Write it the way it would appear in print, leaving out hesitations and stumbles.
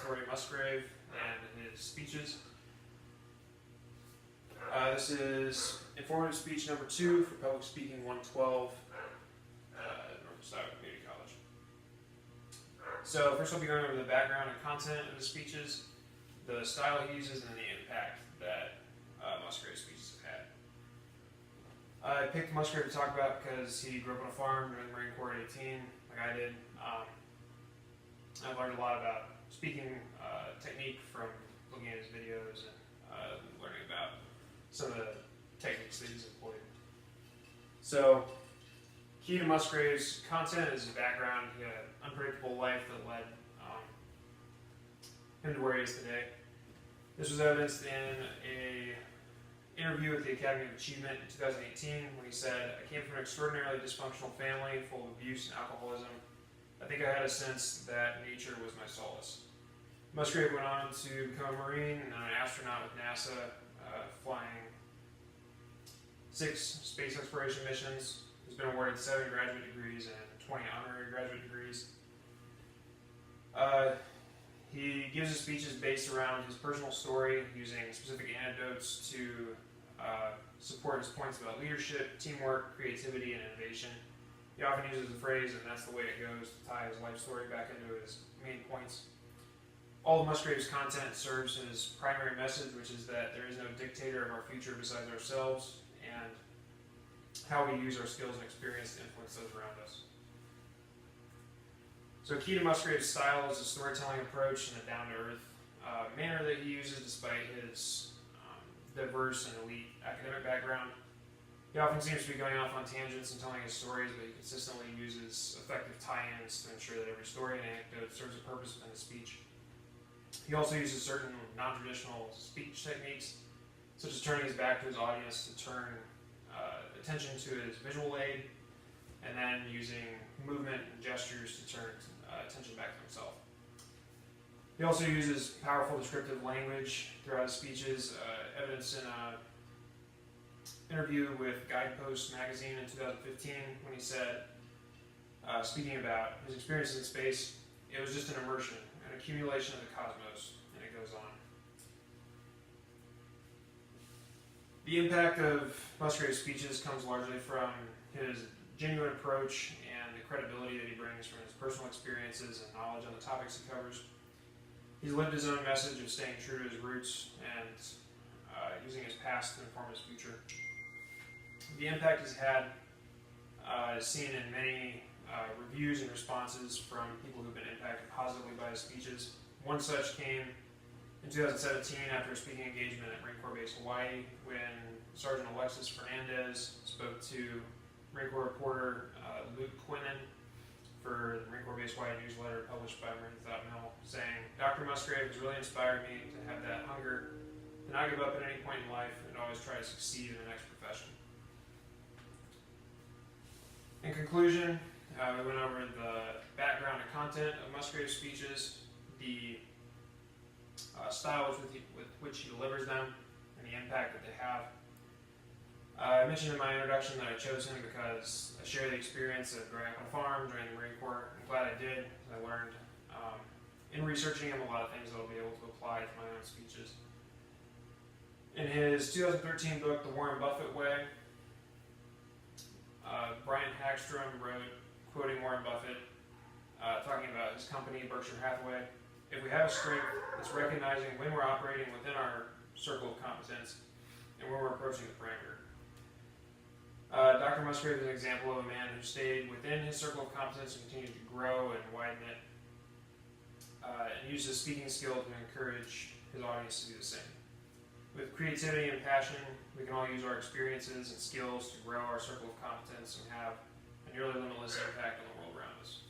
Oratory Musgrave and his speeches. This is informative speech number 2 for Public Speaking 112 at Northwest Iowa Community College. So first I'll be going over the background and content of the speeches, the style he uses, and the impact that Musgrave's speeches have had. I picked Musgrave to talk about because he grew up on a farm during the Marine Corps at 18, like I did. I've learned a lot about speaking technique from looking at his videos and learning about some of the techniques that he's employed. So, key to Musgrave's content is his background. He had an unpredictable life that led him to where he is today. This was evidenced in an interview with the Academy of Achievement in 2018 when he said, "I came from an extraordinarily dysfunctional family full of abuse and alcoholism. I think I had a sense that nature was my solace." Musgrave went on to become a Marine and an astronaut with NASA, flying 6 space exploration missions. He's been awarded 7 graduate degrees and 20 honorary graduate degrees. He gives his speeches based around his personal story, using specific anecdotes to support his points about leadership, teamwork, creativity, and innovation. He often uses the phrase, "and that's the way it goes," to tie his life story back into his main points. All of Musgrave's content serves his primary message, which is that there is no dictator of our future besides ourselves, and how we use our skills and experience to influence those around us. So key to Musgrave's style is a storytelling approach and a down-to-earth manner that he uses despite his diverse and elite academic background. He often seems to be going off on tangents and telling his stories, but he consistently uses effective tie-ins to ensure that every story and anecdote serves a purpose within the speech. He also uses certain non-traditional speech techniques, such as turning his back to his audience to turn attention to his visual aid, and then using movement and gestures to turn attention back to himself. He also uses powerful descriptive language throughout his speeches, evidenced in an interview with Guidepost magazine in 2015 when he said, speaking about his experiences in space, "It was just an immersion, an accumulation of the cosmos," and it goes on. The impact of Musgrave's speeches comes largely from his genuine approach and the credibility that he brings from his personal experiences and knowledge on the topics he covers. He's lived his own message of staying true to his roots and using his past to inform his future. The impact he's had is seen in many reviews and responses from people who've been impacted positively by his speeches. One such came in 2017 after a speaking engagement at Marine Corps Base Hawaii when Sergeant Alexis Fernandez spoke to Marine Corps reporter Luke Quinnen for the Marine Corps Base Hawaii newsletter published by Marine Thought Mill, saying, "Dr. Musgrave has really inspired me to have that hunger, to not give up at any point in life, and always try to succeed in the next profession." In conclusion, we went over the background and content of Musgrave's speeches, the style with which he delivers them, and the impact that they have. I mentioned in my introduction that I chose him because I share the experience of growing up on a farm during the Marine Corps. I'm glad I did. I learned in researching him a lot of things that I'll be able to apply to my own speeches. In his 2013 book, The Warren Buffett Way, Brian Hagstrom wrote, quoting Warren Buffett, talking about his company, Berkshire Hathaway, "If we have a strength, it's recognizing when we're operating within our circle of competence and when we're approaching the perimeter." Dr. Musgrave is an example of a man who stayed within his circle of competence and continued to grow and widen it, and used his speaking skill to encourage his audience to do the same. With creativity and passion, we can all use our experiences and skills to grow our circle of competence and have a nearly limitless impact on the world around us.